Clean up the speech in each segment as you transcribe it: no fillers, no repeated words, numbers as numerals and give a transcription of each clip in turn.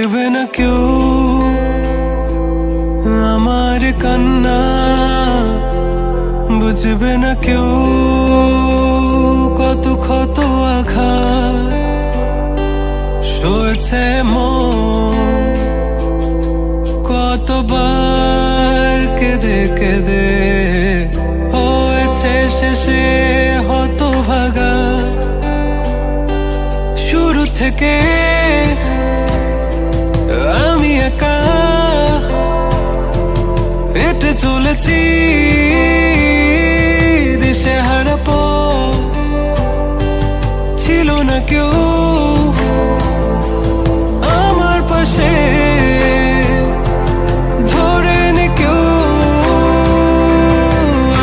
দেখবে না কেউ আমার কান্না, বুঝবে না কেউ কত ক্ষত আঘাত সয়েছে মন, কতবার কেঁদে কেঁদে হয়েছে শেষে হতভাগা। শুরু থেকে আমি একা হেঁটে চলেছি দিশেহারা পথ, ছিল না কেউ আমার পাশে ধরে নে কেউ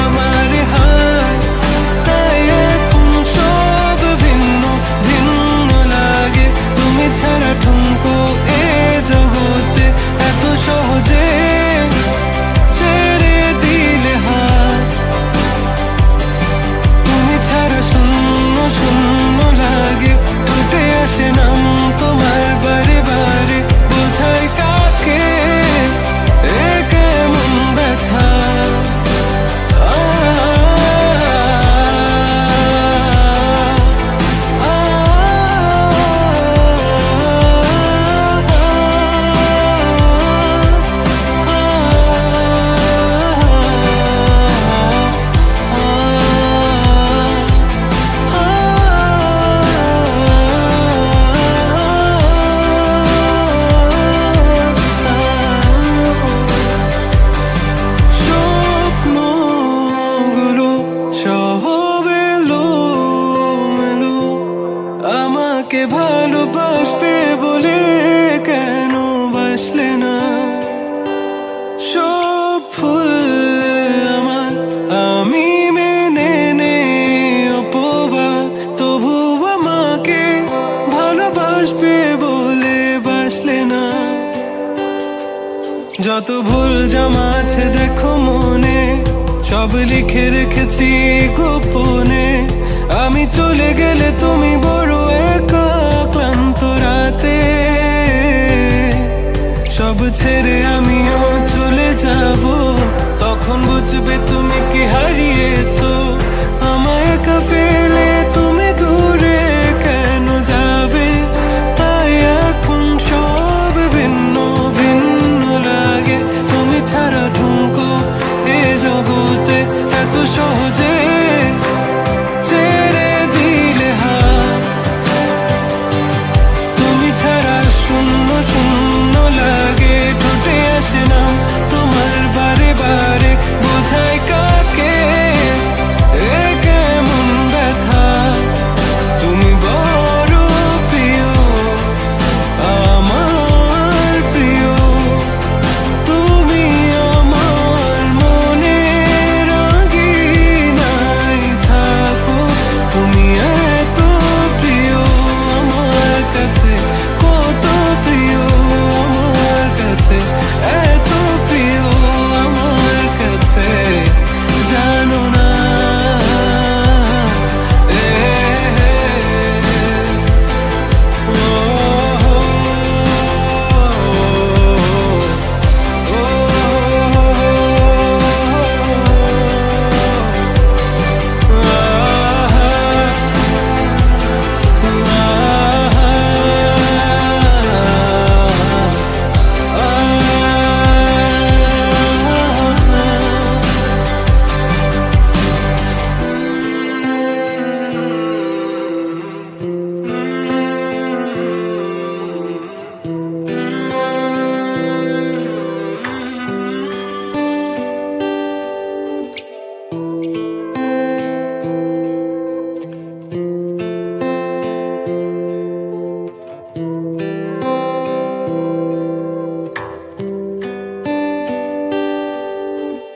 আমার হাত, তাই এখন সব ভিন্ন ভিন্ন লাগে। তুমি ছাড়া ঠুনকো এ জগতে এত সহজে ছেড়ে দিলে হাত, তুমি ছাড়া শূন্য শূন্য লাগে। টুটে আসে নাম তোমার বারে বারে, বোঝাই কাকে এ কেমন ব্যথা। আমাকে ভালোবাসবে বলে কেন বাসলে না? সব ফুল আমার আমি মেনে নে অপবাদ, তবু আমাকে ভালোবাসবে বলে বাসলে না। যত ভুল জামা আছে দেখো মনে, সব লিখে রেখেছি গোপনে। আমি চলে গেলে তুমি বড় একা ক্লান্ত রাতে, সব ছেড়ে আমিও চলে যাব, তখন বুঝবে তুমি কি হারিয়েছো আমায় একা ফেলে।